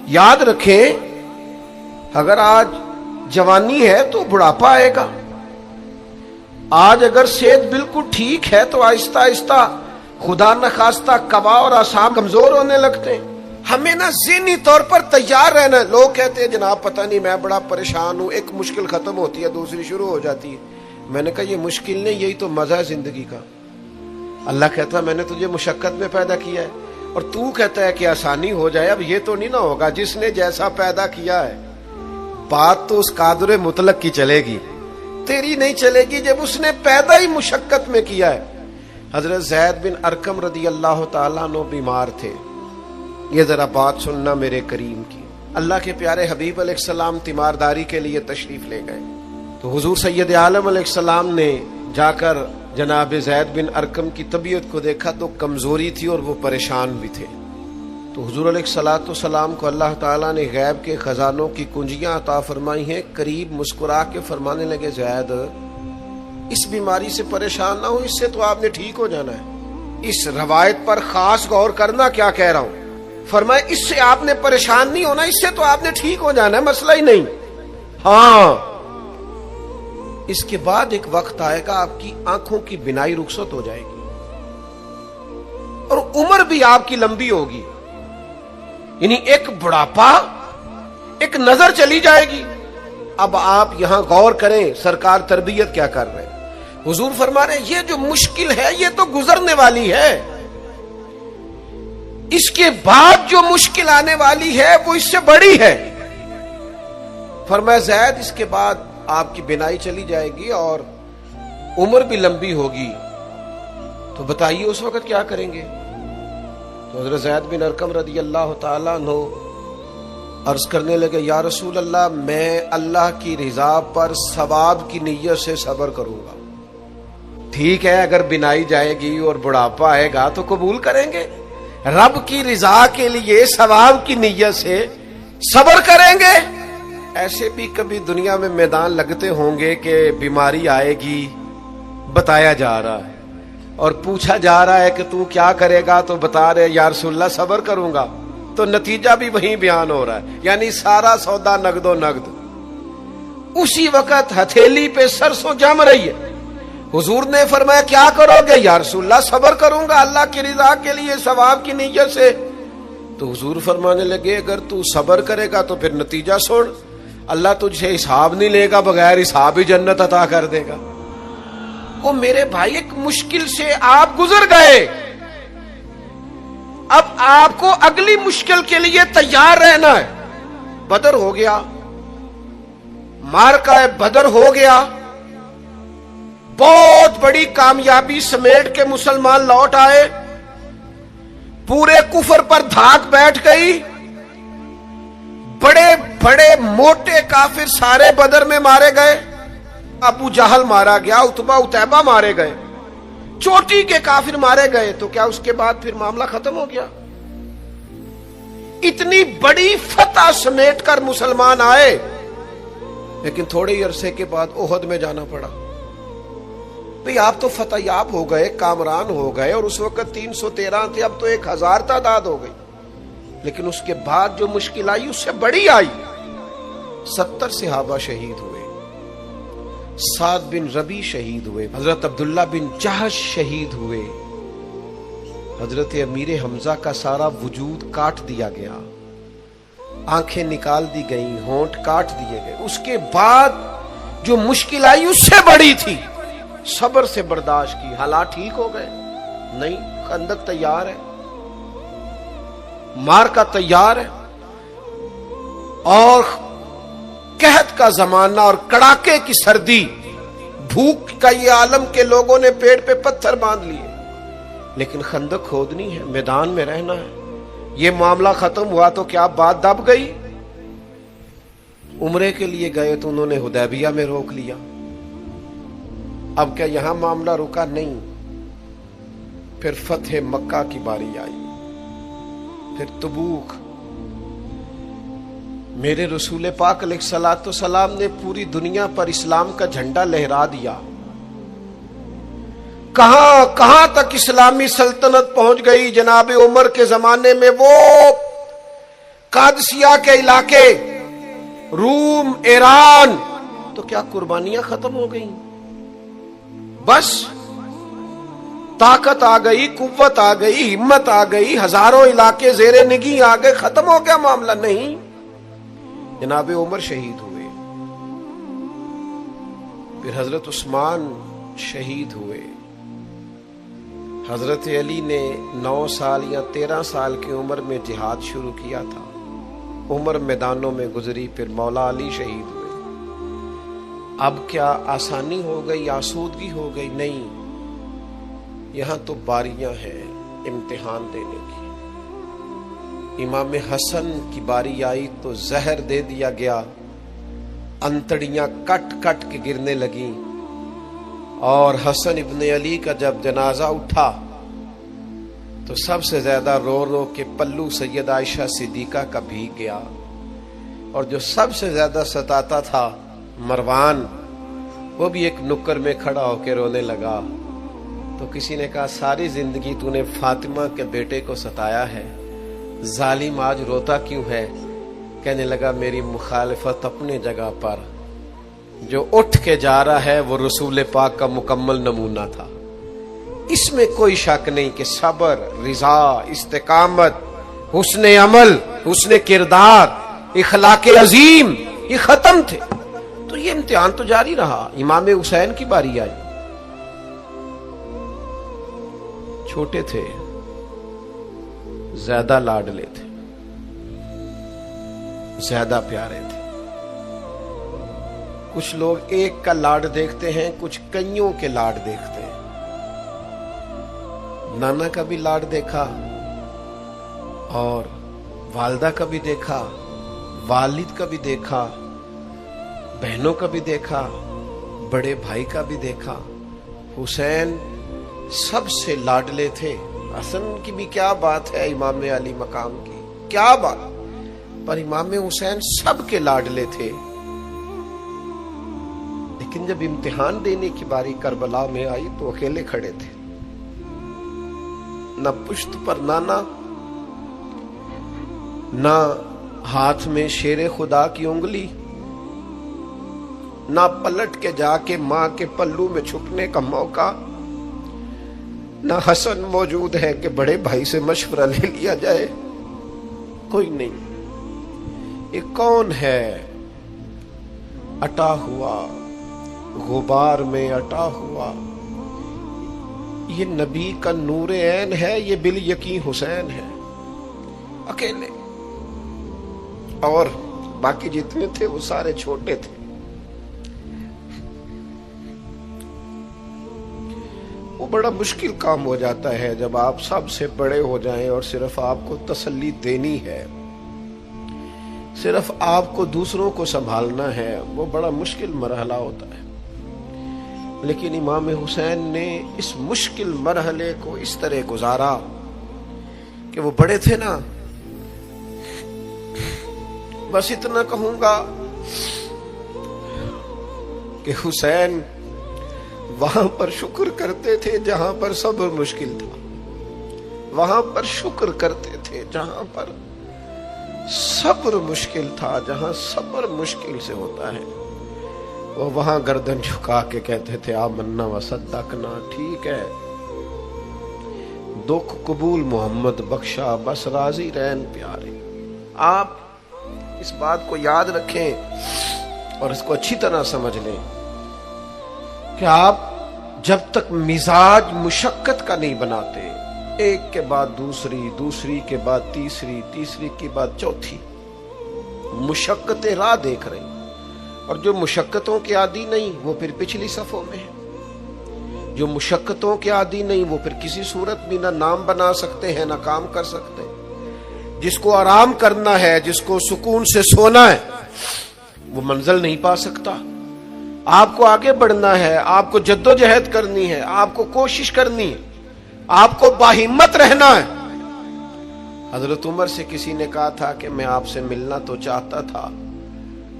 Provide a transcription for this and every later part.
یاد رکھیں اگر آج جوانی ہے تو بڑھاپا آئے گا، آج اگر صحت بالکل ٹھیک ہے تو آہستہ آہستہ خدا نخواستہ قوا اور اعصاب کمزور ہونے لگتے ہیں۔ ہمیں نا ذہنی طور پر تیار رہنا ہے۔ لوگ کہتے ہیں جناب پتہ نہیں میں بڑا پریشان ہوں، ایک مشکل ختم ہوتی ہے دوسری شروع ہو جاتی ہے۔ میں نے کہا یہ مشکل نہیں، یہی تو مزہ ہے زندگی کا۔ اللہ کہتا ہے میں نے تجھے مشقت میں پیدا کیا ہے، اور تو کہتا ہے کہ آسانی ہو جائے۔ اب یہ تو نہیں نہ ہوگا، جس نے جیسا پیدا کیا ہے بات تو اس قادر مطلق کی چلے گی، تیری نہیں چلے گی جب اس نے پیدا ہی مشقت میں کیا ہے۔ حضرت زید بن ارقم رضی اللہ تعالیٰ عنہ بیمار تھے۔ یہ ذرا بات سننا میرے کریم کی۔ اللہ کے پیارے حبیب علیہ السلام تیمارداری کے لیے تشریف لے گئے تو حضور سید عالم علیہ السلام نے جا کر جناب زید بن ارقم کی طبیعت کو دیکھا تو کمزوری تھی اور وہ پریشان بھی تھے۔ تو حضور علیہ الصلوۃ والسلام کو اللہ تعالیٰ نے غیب کے خزانوں کی کنجیاں عطا فرمائی ہیں۔ قریب مسکرا کے فرمانے لگے زید اس بیماری سے پریشان نہ ہو، اس سے تو آپ نے ٹھیک ہو جانا ہے۔ اس روایت پر خاص غور کرنا کیا کہہ رہا ہوں۔ فرمائے اس سے آپ نے پریشان نہیں ہونا، اس سے تو آپ نے ٹھیک ہو جانا ہے، مسئلہ ہی نہیں۔ ہاں اس کے بعد ایک وقت آئے گا آپ کی آنکھوں کی بینائی رخصت ہو جائے گی اور عمر بھی آپ کی لمبی ہوگی، یعنی ایک بڑھاپا، ایک نظر چلی جائے گی۔ اب آپ یہاں غور کریں سرکار تربیت کیا کر رہے ہیں۔ حضور فرما رہے ہیں یہ جو مشکل ہے یہ تو گزرنے والی ہے، اس کے بعد جو مشکل آنے والی ہے وہ اس سے بڑی ہے۔ فرمایا زید اس کے بعد آپ کی بینائی چلی جائے گی اور عمر بھی لمبی ہوگی، تو بتائیے اس وقت کیا کریں گے۔ تو حضرت زید بن ارقم رضی اللہ تعالیٰ عنہ عرض کرنے لگے یا رسول اللہ میں اللہ کی رضا پر ثواب کی نیت سے صبر کروں گا۔ ٹھیک ہے اگر بینائی جائے گی اور بڑھاپا آئے گا تو قبول کریں گے، رب کی رضا کے لیے ثواب کی نیت سے صبر کریں گے۔ ایسے بھی کبھی دنیا میں میدان لگتے ہوں گے کہ بیماری آئے گی، بتایا جا رہا ہے اور پوچھا جا رہا ہے کہ تو کیا کرے گا، تو بتا رہے یا رسول اللہ صبر کروں گا، تو نتیجہ بھی وہیں بیان ہو رہا ہے، یعنی سارا سودا نقد و نقد۔ اسی وقت ہتھیلی پہ سرسوں جم رہی ہے۔ حضور نے فرمایا کیا کرو گے؟ یا رسول اللہ صبر کروں گا اللہ کی رضا کے لیے ثواب کی نیت سے۔ تو حضور فرمانے لگے اگر تو صبر کرے گا تو پھر نتیجہ سن، اللہ تجھ سے حساب نہیں لے گا، بغیر حساب ہی جنت عطا کر دے گا۔ او میرے بھائی ایک مشکل سے آپ گزر گئے، اب آپ کو اگلی مشکل کے لیے تیار رہنا ہے۔ بدر ہو گیا، معرکہ بدر ہو گیا، بہت بڑی کامیابی سمیٹ کے مسلمان لوٹ آئے، پورے کفر پر دھاک بیٹھ گئی، بڑے بڑے موٹے کافر سارے بدر میں مارے گئے، ابو جہل مارا گیا، عتبہ عتیبہ مارے گئے، چوٹی کے کافر مارے گئے، تو کیا اس کے بعد پھر معاملہ ختم ہو گیا؟ اتنی بڑی فتح سمیٹ کر مسلمان آئے، لیکن تھوڑے ہی عرصے کے بعد احد میں جانا پڑا۔ بھئی آپ تو فتح یاب ہو گئے، کامران ہو گئے، اور اس وقت 313 تھے، اب تو 1000 تعداد ہو گئی، لیکن اس کے بعد جو مشکل آئی اس سے بڑی آئی۔ 70 صحابہ شہید ہوئے، سعد بن ربی شہید ہوئے، حضرت عبداللہ بن جہش شہید ہوئے، حضرت امیر حمزہ کا سارا وجود کاٹ دیا گیا، آنکھیں نکال دی گئیں، ہونٹ کاٹ دیے گئے۔ اس کے بعد جو مشکل آئی اس سے بڑی تھی، صبر سے برداشت کی۔ حالات ٹھیک ہو گئے؟ نہیں، خندق تیار ہے، معرکہ تیار ہے، اور قحط کا زمانہ اور کڑاکے کی سردی، بھوک کا یہ عالم کے لوگوں نے پیٹ پہ پتھر باندھ لیے، لیکن خندق کھودنی ہے، میدان میں رہنا ہے۔ یہ معاملہ ختم ہوا تو کیا بات دب گئی؟ عمرے کے لیے گئے تو انہوں نے حدیبیہ میں روک لیا۔ اب کیا یہاں معاملہ رکا؟ نہیں، پھر فتح مکہ کی باری آئی، پھر تبوک۔ میرے رسول پاک علیہ الصلوۃ والسلام نے پوری دنیا پر اسلام کا جھنڈا لہرا دیا۔ کہاں کہاں تک اسلامی سلطنت پہنچ گئی۔ جناب عمر کے زمانے میں وہ قادسیہ کے علاقے، روم، ایران، تو کیا قربانیاں ختم ہو گئیں؟ بس طاقت آ گئی، قوت آ گئی، ہمت آ گئی، ہزاروں علاقے زیر نگی آ گئے، ختم ہو گیا معاملہ؟ نہیں، جناب عمر شہید ہوئے، پھر حضرت عثمان شہید ہوئے، حضرت علی نے 9 سال یا 13 سال کی عمر میں جہاد شروع کیا تھا، عمر میدانوں میں گزری، پھر مولا علی شہید ہوئے۔ اب کیا آسانی ہو گئی، آسودگی ہو گئی؟ نہیں، یہاں تو باریاں ہیں امتحان دینے کی۔ امام حسن کی باری آئی تو زہر دے دیا گیا، انتڑیاں کٹ کٹ کے گرنے لگیں، اور حسن ابن علی کا جب جنازہ اٹھا تو سب سے زیادہ رو رو کے پلو سید عائشہ صدیقہ کا بھیگ گیا، اور جو سب سے زیادہ ستاتا تھا مروان، وہ بھی ایک نکر میں کھڑا ہو کے رونے لگا۔ تو کسی نے کہا ساری زندگی تو نے فاطمہ کے بیٹے کو ستایا ہے، ظالم آج روتا کیوں ہے؟ کہنے لگا میری مخالفت اپنے جگہ پر، جو اٹھ کے جا رہا ہے وہ رسول پاک کا مکمل نمونہ تھا۔ اس میں کوئی شک نہیں کہ صبر، رضا، استقامت، حسن عمل، حسن کردار، اخلاق عظیم یہ ختم تھے۔ تو یہ امتحان تو جاری رہا۔ امام حسین کی باری آئی، چھوٹے تھے، زیادہ لاڈلے تھے، زیادہ پیارے تھے۔ کچھ لوگ ایک کا لاڈ دیکھتے ہیں، کچھ کئیوں کے لاڈ دیکھتے ہیں۔ نانا کا بھی لاڈ دیکھا، اور والدہ کا بھی دیکھا، والد کا بھی دیکھا، بہنوں کا بھی دیکھا، بڑے بھائی کا بھی دیکھا۔ حسین سب سے لاڈلے تھے۔ حسن کی بھی کیا بات ہے، امام علی مقام کی کیا بات، پر امام حسین سب کے لاڈلے تھے۔ لیکن جب امتحان دینے کی باری کربلا میں آئی تو اکیلے کھڑے تھے، نہ پشت پر نانا، نہ ہاتھ میں شیر خدا کی انگلی، نہ پلٹ کے جا کے ماں کے پلو میں چھپنے کا موقع، نہ حسن موجود ہے کہ بڑے بھائی سے مشورہ لے لیا جائے، کوئی نہیں۔ یہ کون ہے اٹا ہوا، غبار میں اٹا ہوا؟ یہ نبی کا نور عین ہے، یہ بالیقین حسین ہے، اکیلے، اور باقی جتنے تھے وہ سارے چھوٹے تھے۔ وہ بڑا مشکل کام ہو جاتا ہے جب آپ سب سے بڑے ہو جائیں اور صرف آپ کو تسلی دینی ہے، صرف آپ کو دوسروں کو سنبھالنا ہے، وہ بڑا مشکل مرحلہ ہوتا ہے۔ لیکن امام حسین نے اس مشکل مرحلے کو اس طرح گزارا کہ وہ بڑے تھے نا، بس اتنا کہوں گا کہ حسین وہاں پر شکر کرتے تھے جہاں پر صبر مشکل تھا، وہاں پر شکر کرتے تھے جہاں پر صبر مشکل تھا، جہاں صبر مشکل سے ہوتا ہے وہ وہاں گردن جھکا کے کہتے تھے آمنا وصدقنا، ٹھیک ہے، دکھ قبول محمد بخشا، بس راضی رہن پیارے۔ آپ اس بات کو یاد رکھیں اور اس کو اچھی طرح سمجھ لیں کہ آپ جب تک مزاج مشقت کا نہیں بناتے، ایک کے بعد دوسری، دوسری کے بعد تیسری، تیسری کے بعد چوتھی مشقتیں راہ دیکھ رہی، اور جو مشقتوں کے عادی نہیں وہ پھر پچھلی صفوں میں ہے، جو مشقتوں کے عادی نہیں وہ پھر کسی صورت بھی نہ نام بنا سکتے ہیں نہ کام کر سکتے۔ جس کو آرام کرنا ہے، جس کو سکون سے سونا ہے، وہ منزل نہیں پا سکتا۔ آپ کو آگے بڑھنا ہے، آپ کو جدوجہد کرنی ہے، آپ کو کوشش کرنی ہے، آپ کو باہمت رہنا ہے۔ حضرت عمر سے کسی نے کہا تھا کہ میں آپ سے ملنا تو چاہتا تھا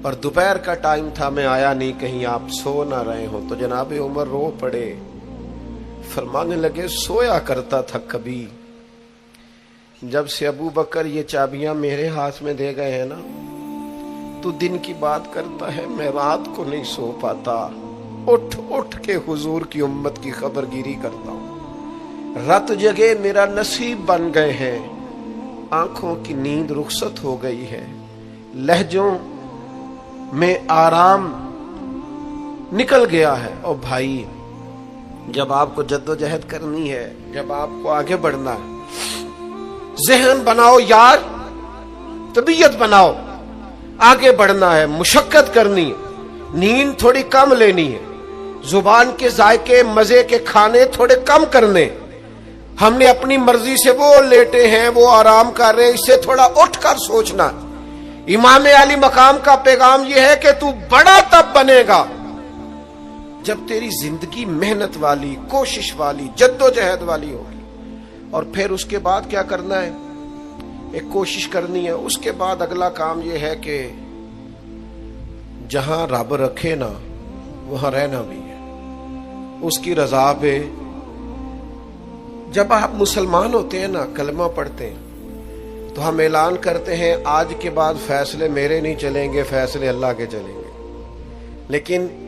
پر دوپہر کا ٹائم تھا، میں آیا نہیں، کہیں آپ سو نہ رہے ہو۔ تو جناب عمر رو پڑے، فرمانے لگے سویا کرتا تھا کبھی، جب سے ابو بکر یہ چابیاں میرے ہاتھ میں دے گئے ہیں نا تو دن کی بات کرتا ہے، میں رات کو نہیں سو پاتا، اٹھ اٹھ کے حضور کی امت کی خبر گیری کرتا ہوں، رت جگہ میرا نصیب بن گئے ہیں، آنکھوں کی نیند رخصت ہو گئی ہے، لہجوں میں آرام نکل گیا ہے۔ اور بھائی جب آپ کو جدوجہد کرنی ہے، جب آپ کو آگے بڑھنا ہے، ذہن بناؤ یار، طبیعت بناؤ، آگے بڑھنا ہے، مشقت کرنی ہے، نیند تھوڑی کم لینی ہے، زبان کے ذائقے مزے کے کھانے تھوڑے کم کرنے۔ ہم نے اپنی مرضی سے وہ لیٹے ہیں، وہ آرام کر رہے ہیں، اس سے تھوڑا اٹھ کر سوچنا۔ امام علی مقام کا پیغام یہ ہے کہ تو بڑا تب بنے گا جب تیری زندگی محنت والی، کوشش والی، جدوجہد والی ہوگی۔ اور پھر اس کے بعد کیا کرنا ہے؟ ایک کوشش کرنی ہے، اس کے بعد اگلا کام یہ ہے کہ جہاں رب رکھے نا وہاں رہنا بھی ہے، اس کی رضا پہ۔ جب آپ مسلمان ہوتے ہیں نا، کلمہ پڑھتے ہیں، تو ہم اعلان کرتے ہیں آج کے بعد فیصلے میرے نہیں چلیں گے، فیصلے اللہ کے چلیں گے۔ لیکن